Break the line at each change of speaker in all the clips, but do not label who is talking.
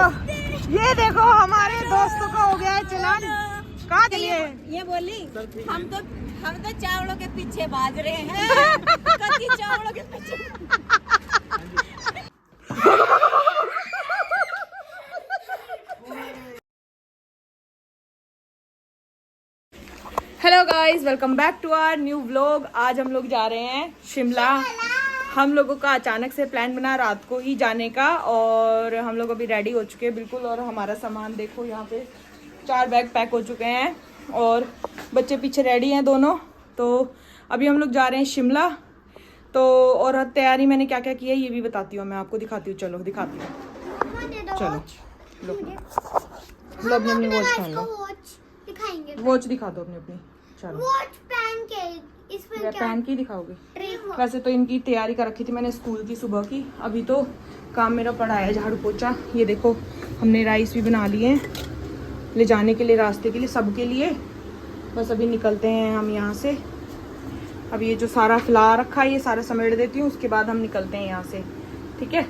ये देखो हमारे दोस्तों का हो गया है चलान। कहाँ चलिए?
ये बोली हम तो चावलों के पीछे भाग रहे हैं। कच्ची चावलों के पीछे।
Hello guys, welcome back to our new vlog. आज हम लोग जा रहे हैं शिमला। हम लोगों का अचानक से प्लान बना रात को ही जाने का, और हम लोग अभी रेडी हो चुके हैं बिल्कुल। और हमारा सामान देखो, यहाँ पे 4 बैग पैक हो चुके हैं और बच्चे पीछे रेडी हैं दोनों। तो अभी हम लोग जा रहे हैं शिमला। तो और तैयारी मैंने क्या क्या की है ये भी बताती हूँ, मैं आपको दिखाती हूँ। चलो दिखाती हूँ। चलो लो अपनी अपनी वॉच पहन लो। वॉच दिखा दो अपनी अपनी। चलो
वॉच पहन के इसमें क्या
पहन के दिखाओगे? वैसे तो इनकी तैयारी कर रखी थी मैंने स्कूल की सुबह की। अभी तो काम मेरा पड़ा है झाड़ू पोछा। ये देखो हमने राइस भी बना लिए हैं ले जाने के लिए, रास्ते के लिए, सबके लिए। बस अभी निकलते हैं हम यहाँ से। अब ये जो सारा फैला रखा है ये सारा समेट देती हूँ, उसके बाद हम निकलते हैं यहाँ से। ठीक है,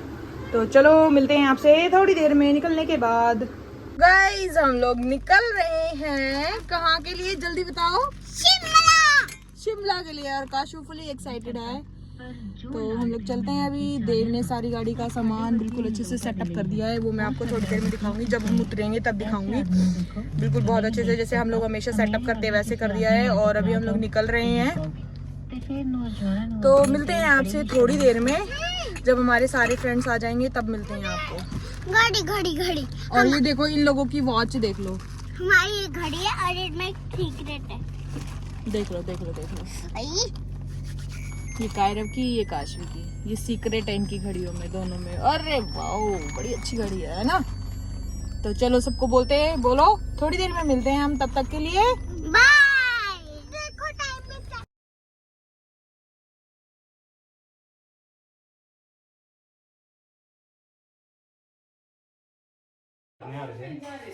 तो चलो मिलते हैं आपसे थोड़ी देर में निकलने के बाद। गाइस हम लोग निकल रहे हैं कहाँ के लिए जल्दी बताओ? शिमला के लिए। और काशू फुली एक्साइटेड है। तो हम लोग चलते हैं अभी। देव ने सारी गाड़ी का सामान बिल्कुल अच्छे से सेटअप कर दिया है, वो मैं आपको थोड़ी देर में दिखाऊंगी। जब हम उतरेंगे तब दिखाऊंगी। बिल्कुल बहुत अच्छे से, जैसे हम लोग हमेशा सेटअप करते हैं वैसे कर दिया है। और अभी हम लोग निकल रहे हैं। तो मिलते हैं आपसे थोड़ी देर में, जब हमारे सारे फ्रेंड्स आ जाएंगे तब मिलते हैं आपको।
घड़ी।
और ये देखो इन लोगों की वॉच देख लो।
हमारी ये घड़ी है और इसमें सीक्रेट है।
देख लो। ये कायरव की, ये काशवी की, ये सीक्रेट है इनकी घड़ियों में, दोनों में। अरे वाह, बड़ी अच्छी घड़ी है ना। तो चलो सबको बोलते हैं, बोलो थोड़ी देर में मिलते हैं हम, तब तक के लिए
बाय। देखो टाइम में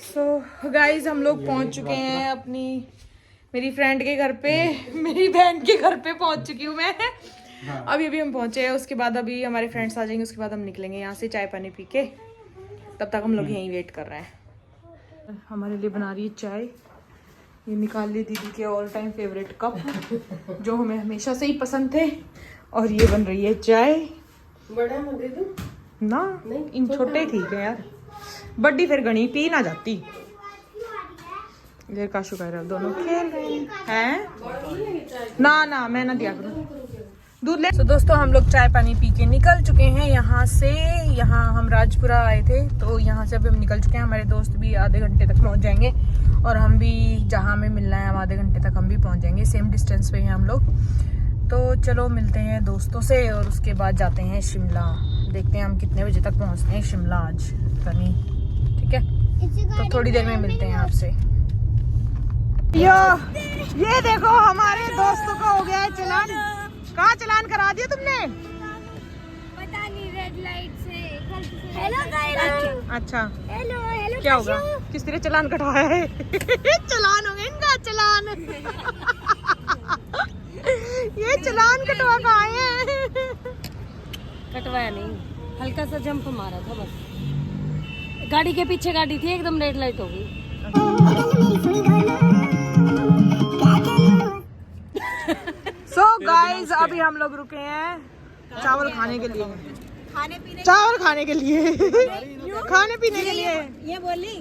सो गाइज हम लोग पहुंच चुके हैं अपनी मेरी फ्रेंड के घर पे। मेरी बहन के घर पे पहुंच चुकी हूँ मैं। अभी हम पहुंचे हैं। उसके बाद अभी हमारे फ्रेंड्स आ जाएंगे, उसके बाद हम निकलेंगे यहाँ से चाय पानी पी के। तब तक हम लोग यहीं वेट कर रहे हैं। हमारे लिए बना रही है चाय। ये निकाल ली दीदी के ऑल टाइम फेवरेट कप जो हमें हमेशा से ही पसंद थे। और ये बन रही है चाय।
बड़ा दे दूं?
ना इन छोटे ठीक है यार, बड्डी फिर गणी पी ना जाती। इधर काशू कह रहा दोनों खेल रहे हैं। ना मैं ना दिया करूँ दूध ले। तो दोस्तों हम लोग चाय पानी पी के निकल चुके हैं यहाँ से। यहाँ हम राजपुरा आए थे, तो यहाँ से अभी हम निकल चुके हैं। हमारे दोस्त भी आधे घंटे तक पहुँच जाएंगे, और हम भी जहाँ हमें मिलना है हम आधे घंटे तक हम भी पहुँच जाएंगे। सेम डिस्टेंस पे हैं हम लोग। तो चलो मिलते हैं दोस्तों से, और उसके बाद जाते हैं शिमला। देखते हैं हम कितने बजे तक पहुँचते हैं शिमला आज कनी। ठीक है, तो थोड़ी देर में मिलते हैं आपसे। ये देखो हमारे दोस्तों का हो गया है चलान। कहाँ चलान करा दिया तुमने?
पता नहीं, रेड लाइट से। Hello guys.
अच्छा
हेलो
क्या होगा? किस तरह चलान कटवाया है? चलान हो गया इनका चलान। ये चलान कटवा के आए हैं।
कटवाया नहीं, हल्का सा जंप मारा था बस। गाड़ी के पीछे गाड़ी थी, एकदम रेड लाइट हो गई।
सो गाइस अभी हम लोग रुके हैं चावल खाने के लिए। चावल खाने के लिए खाने पीने के लिए।
ये बोली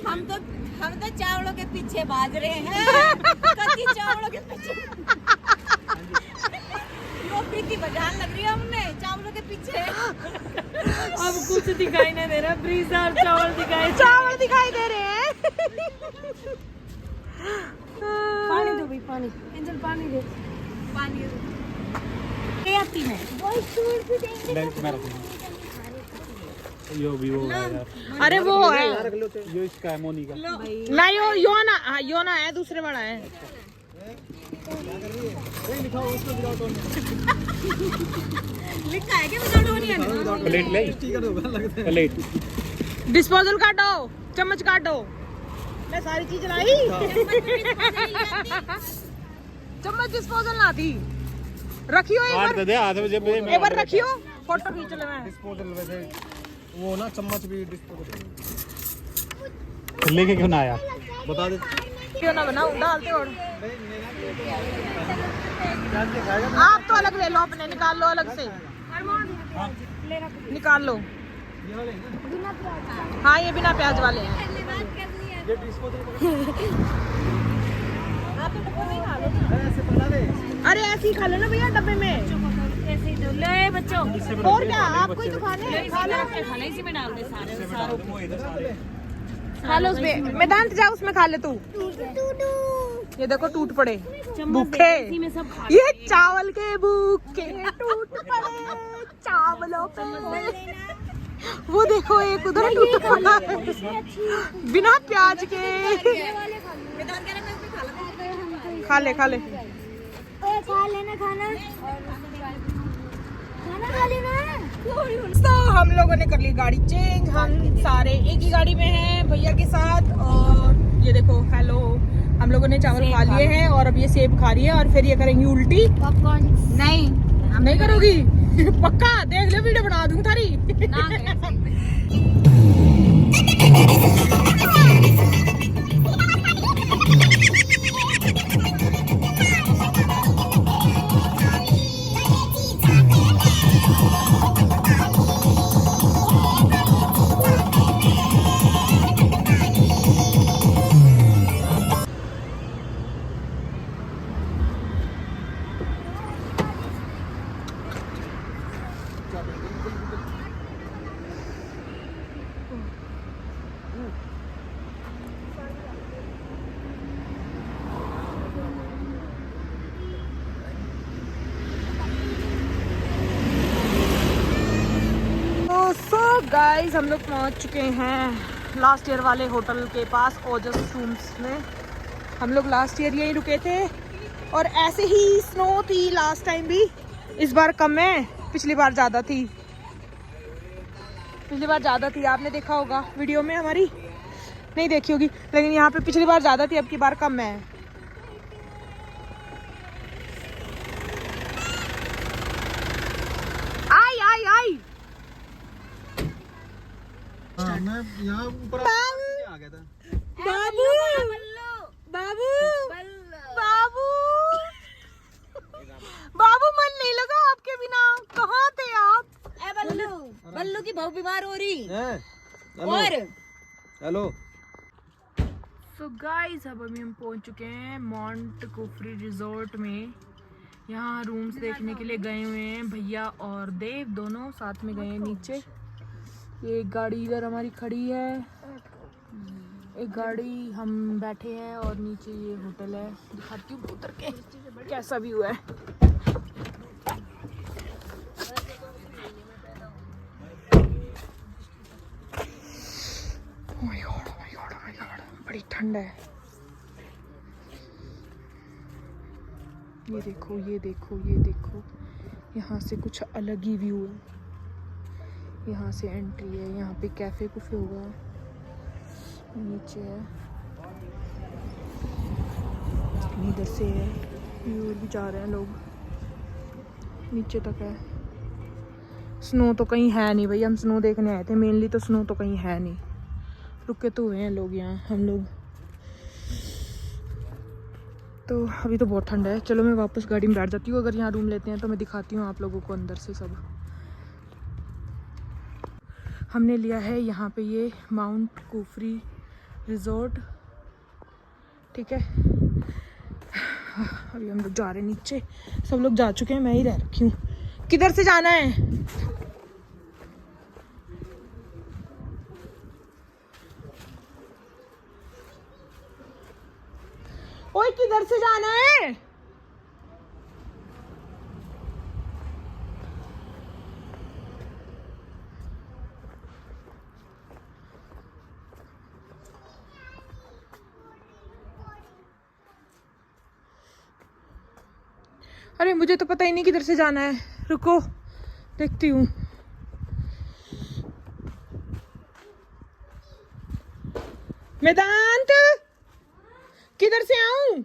हम तो चावलों के पीछे भाग रहे हैं। कच्ची चावलों के पीछे। यो प्रीति बजान लग रही है हमने चावलों के पीछे।
अब कुछ दिखाई नहीं दे रहा, ब्रीज़ और चावल दिखाई दे रहे हैं।
पानी दो भाई, पानी एंजल, पानी दे। आती है
यो भी वो है यार।
अरे वो है
यो इसका है, मोनी का।
ना यो ना है, दूसरे वाला है।
लिखा है कि बताओ।
प्लेट ले, स्टिकर होगा लगता है। प्लेट
डिस्पोजल काटो, चम्मच काटो। मैं सारी चीज लाई। चम्मच डिस्पोजल ना थी। रखियो एक बार,
हाथ दे, हाथ में जब
एक बार रखियो, फोटो खींच ले। मैं
डिस्पोजल वैसे वो ना चम्मच भी लेके क्यों ना आया बता दे।
क्यों ना बनाऊं, डालते और आप तो अलग ले लो, अपने निकाल लो अलग से, निकाल लो। हाँ ये बिना प्याज वाले हैं। अरे ऐसे ही खा लो ना भैया डब्बे में।
ऐसे ही दो ले बच्चों।
और क्या आपको ही तो खाने, खा लो।
खाना इसी में डाल दे सारे।
खा लो उसमें, मैदान जाओ उसमें खा ले तू। ये देखो टूट पड़े भूखे,
इसी में सब खा
ये चावल के भूखे टूट पड़े चावलों पे। वो देखो एक उधर टूट पड़ा है बिना प्याज के। खा ले खा ले,
खा लेना खाना, खाना खा लेना।
तो हम लोगों ने कर ली गाड़ी चेंज, हम सारे एक ही गाड़ी में हैं भैया के साथ। और ये देखो हेलो, हम लोगों ने चावल खा लिए हैं और अब ये सेब खा रही है और फिर ये करेंगी उल्टी।
पॉपकॉर्न
नहीं नहीं करोगी पक्का, देख ले वीडियो बना दूं थारी। गाइस हम लोग पहुंच चुके हैं लास्ट ईयर वाले होटल के पास, ओजस रूम्स में। हम लोग लास्ट ईयर यहीं रुके थे और ऐसे ही स्नो थी लास्ट टाइम भी। इस बार कम है, पिछली बार ज़्यादा थी, पिछली बार ज़्यादा थी। आपने देखा होगा वीडियो में, हमारी नहीं देखी होगी, लेकिन यहाँ पे पिछली बार ज़्यादा थी, अब की बार कम है। आई आई आई
मैं यहाँ ऊपर आ गया था।
बाबू बाबू बाबू बाबू, मन नहीं लगा आपके बिना, कहाँ थे आप?
बल्लू बल्लू की बहू बीमार हो रही
और हेलो।
सो गाइस अब अभी हम पहुंच चुके हैं माउंट कुफरी रिजॉर्ट में। यहाँ रूम्स देखने के लिए गए हुए हैं भैया और देव, दोनों साथ में गए हैं नीचे। ये एक गाड़ी इधर हमारी खड़ी है, एक गाड़ी हम बैठे हैं और नीचे ये होटल है। दिखाती हूँ उतर के कैसा व्यू है। Oh my God, oh my God, oh my God, बड़ी ठंड है। ये देखो ये देखो ये देखो, यहाँ से कुछ अलग ही व्यू है। यहाँ से एंट्री है, यहाँ पे कैफे कुफे होगा, नीचे है, इधर से है, और भी जा रहे हैं लोग, नीचे तक है। स्नो तो कहीं है नहीं भाई, हम स्नो देखने आए थे मेनली, तो स्नो तो कहीं है नहीं। रुके तो हुए हैं लोग यहाँ, हम लोग तो अभी तो बहुत ठंडा है। चलो मैं वापस गाड़ी में बैठ जाती हूँ, अगर यहाँ रूम लेते हैं तो मैं दिखाती हूँ आप लोगों को अंदर से सब। हमने लिया है यहाँ पे ये माउंट कुफरी रिजॉर्ट, ठीक है। अभी हम लोग जा रहे हैं नीचे, सब लोग जा चुके हैं, मैं ही रह रखी हूँ। किधर से जाना है? ओए किधर से जाना है? अरे मुझे तो पता ही नहीं किधर से जाना है, रुको देखती हूँ। वेदांत किधर से आऊं?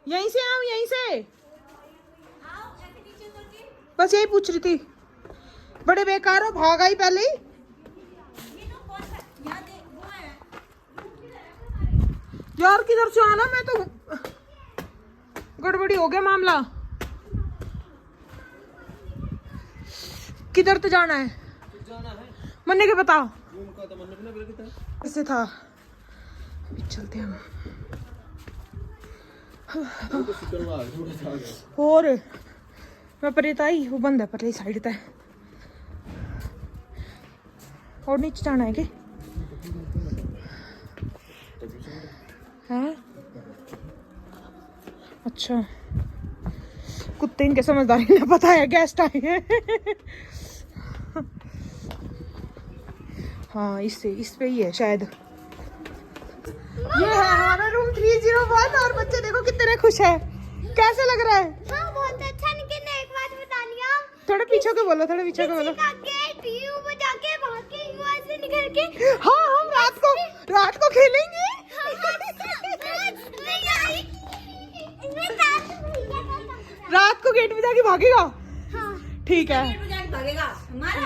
यहीं से आऊं, यहीं से? बस यही पूछ रही थी। बड़े बेकार हो, भागा ही पहले ही। यार किधर से आना, मैं तो गड़बड़ी हो गया मामला। किधर तो जाना है? मन्ने के बता ऐसे था। अभी चलते हैं हम। और मैं परेताई वो बंद है पर साइड तक। और नीचे जाना है कि हैं? अच्छा कुत्ते इनके समझदारी ने पता है गेस्ट आए हैं। हाँ इससे इस पे ही है शायद। ये है हमारा रूम 301 और बच्चे देखो कितने खुश है। कैसा लग रहा है?
हाँ बहुत अच्छा। लेकिन एक बात बता लिया,
थोड़ा पीछे को बोलो, थोड़ा पीछे को बोलो।
गेट यूं बजा के वहां के यूं ऐसे निकल के।
हाँ हम रात को खेलेंगे। रात को गेट बजा के भागेगा। ठीक है।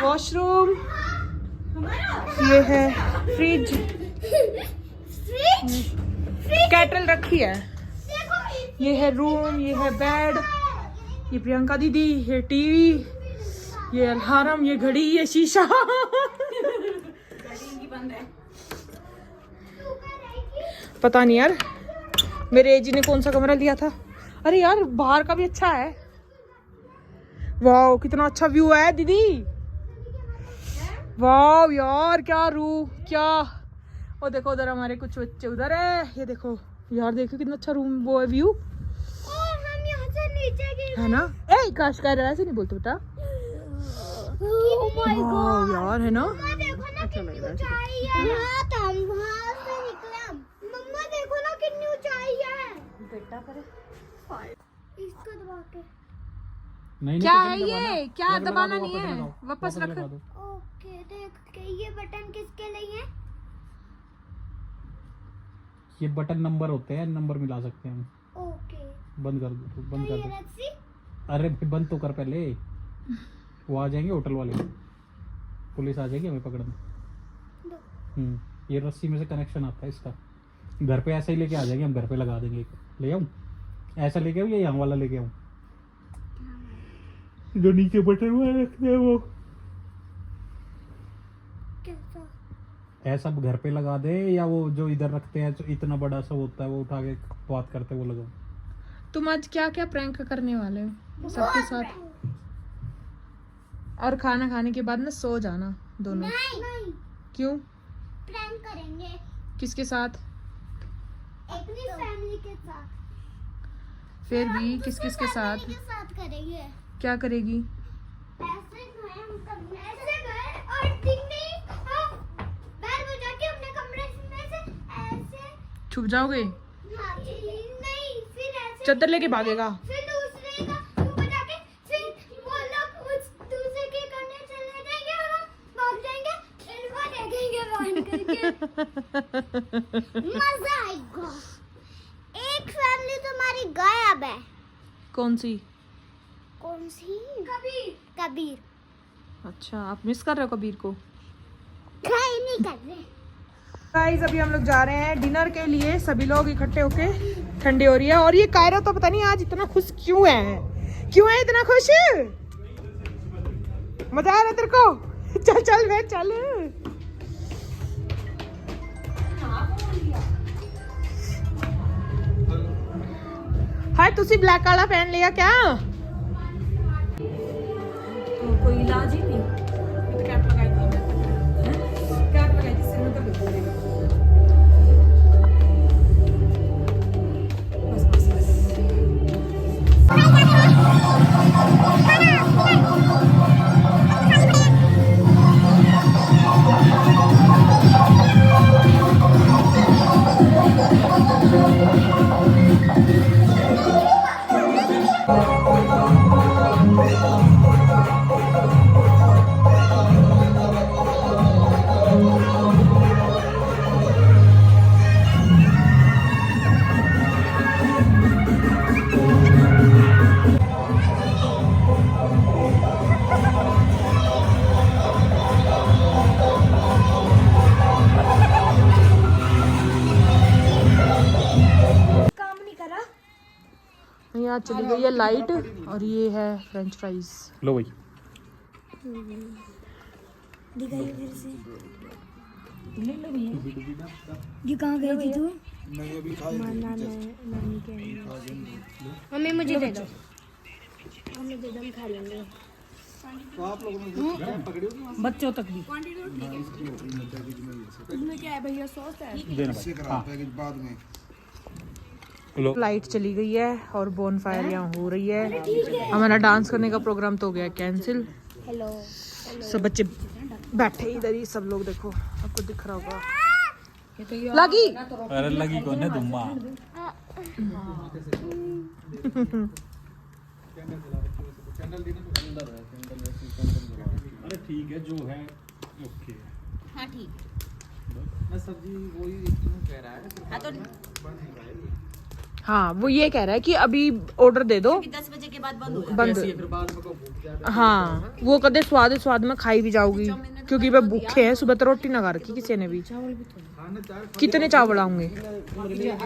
वॉशरूम, ये है फ्रिज, केटल रखी है। ये है रूम, ये है बेड, ये प्रियंका दीदी, ये टीवी, ये अलार्म, ये घड़ी, ये शीशा। पता नहीं यार मेरे एजी ने कौन सा कमरा लिया था। अरे यार बाहर का भी अच्छा है। वाह कितना अच्छा व्यू है दीदी। वाह यार क्या क्या। और देखो उधर हमारे कुछ बच्चे उधर है। ये देखो यार, देखो कितना अच्छा रूम वो है व्यू।
और हम यहाँ से नीचे गिर
है ना? ए काश कह रहा ऐसे नहीं बोलते बेटा।
Oh my God!
यार है ना?
देखो ना कितनी ऊंचाई है। हाँ तो हम वहाँ से निकले। मम्मा देखो ना कितनी ऊंचाई है।
बेटा करे
इसको दबा के।
नहीं
क्या है ये? क्या दबाना नहीं है, वापस रख।
ओके देख के ये बटन किसके लिए है?
ये बटन नंबर होते हैं, नंबर मिला सकते हैं हम।
ओके
बंद कर दो, बंद
तो
कर
ये
दो।
रस्सी?
अरे भाई बंद तो कर पहले। वो आ जाएंगे होटल वाले, पुलिस आ जाएगी हमें पकड़ने। ये रस्सी में से कनेक्शन आता है इसका। घर पे ऐसे ही लेके आ जाएंगे हम, घर पे लगा देंगे। ले आऊं ऐसा लेके आऊं या यहाँ वाला लेके आऊं? जो नीचे बटन वाला रखते हैं वो
कैसा?
ऐसा घर पे लगा दे, या वो जो इधर रखते हैं जो इतना बड़ा सा होता है वो उठा के बात करते वो लगाओ।
तुम आज क्या क्या प्रैंक करने वाले हो सबके साथ? और खाना खाने के बाद ना सो जाना दोनों।
नहीं
क्यों?
प्रैंक करेंगे
किसके साथ?
अपनी फैमिली के साथ।
फिर भी किस किस के साथ?
फैमिली के साथ करेंगे।
क्या करेगी?
ऐसे गए हम कमरे, ऐसे गए और ठीक नहीं बैल बजा के अपने कमरे में से ऐसे
छुप जाओगे?
हाँ, नहीं फिर ऐसे
चद्दर लेके भागेगा।
फिर दूसरे का मुंह बजा के फिर वो लोग उस दूसरे के कमरे चले जाएंगे और हम भाग जाएंगे इनको देखेंगे बंद करके। मजा आएगा। एक फैमिली तुम्हारी गायब है।
कौन सी?
कौन सी? कबीर। कबीर।
अच्छा आप मिस कर रहे हो कबीर को?
ट्राई नहीं कर रहे।
गाइस अभी हम लोग जा रहे हैं डिनर के लिए, सभी लोग इकट्ठे होके। ठंडी हो रही है और ये कायरा तो पता नहीं आज इतना खुश क्यों है इतना खुश? मजा आ रहा है तेरे को? चल चल वे चल। हाय तुसी ब्लैक वाला पहन लिया क्या?
कोई इलाज ही नहीं।
कैप लगाई थी सिर में तो बिल्कुल नहीं। बस बस यहाँ चली गई है लाइट और ये है फ्रेंच फ्राइज।
लो भाई।
दिखाइए फिर से। ये कहाँ गई थी तू? मम्मी मुझे दे दो। हमें दे दो, हम खा लेंगे।
बच्चों तक भी
इसमें क्या है भैया, सॉस है?
देना भाई। हाँ। लो।
लाइट चली गई है और बोन फायर यहाँ हो रही है। हमारा डांस करने का प्रोग्राम तो हो गया कैंसिल।
हेलो।
सब बच्चे बैठे इधर ही, सब लोग देखो, आपको दिख रहा होगा। लगी
अरे लगी कौन है दुम्बा। अरे ठीक है जो है ओके।
हाँ ठीक
मैं सब्जी वही कह रहा है।
हाँ वो ये कह रहा है कि अभी ऑर्डर दे दो,
10 बजे के बाद बंद हो
बंद।
फिर बाद में को भूख जाएगा।
हाँ वो कदे स्वाद स्वाद में खाई भी जाओगी, क्योंकि वे भूखे हैं। सुबह तो रोटी ना खा रखी किसी ने भी। कितने चावल आऊंगे?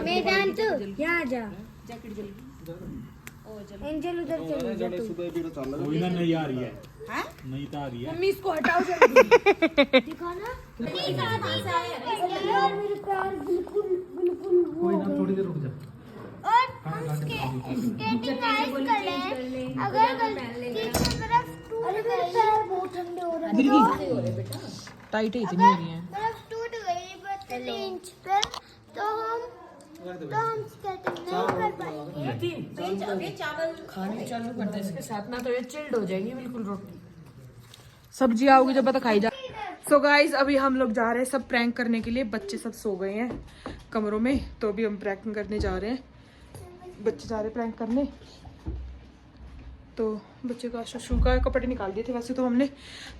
मैदान तो यहाँ जा। एंजल उधर चली जा तू।
कोई ना नहीं आ रही है। नहीं तो आ रही है।
मम्मी इसको हटाओ जल्दी।
दिखाना। यार मेरे पैर बिल्कुल बिल्कुल वो
कोई ना थोड़ी देर रुक जा।
और हम स्केटिंग आइस कर ले। अगर गलती से बर्फ टूट गई, पैर बहुत ठंडे हो रहे हैं।
टाइट है, इतनी हो रही है।
बर्फ टूट गई 32 इंच पे, तो हम स्केटिंग नहीं कर पाएंगे।
खाने चालू कर दे इसके साथ, ना तो ये चिल्ड हो जाएगी बिल्कुल रोटी। सब्जी आओगी जब पता खाई जा। सो गाइस अभी हम लोग जा रहे हैं सब प्रैंक करने के लिए। बच्चे सब सो गए हैं कमरों में, तो अभी हम प्रैंक करने जा रहे हैं। बच्चे जा रहे हैं प्रैंक करने, तो बच्चे का शशु का कपड़े निकाल दिए थे वैसे तो हमने।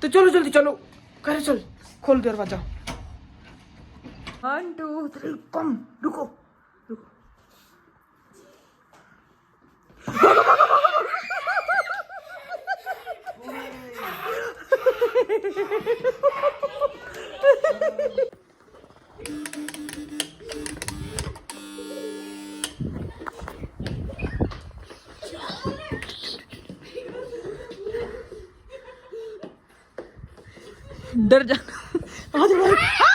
तो चलो जल्दी चलो, करे चल, खोल दरवाजा। 1 2 3 कम। रुको रुको। डर जाना।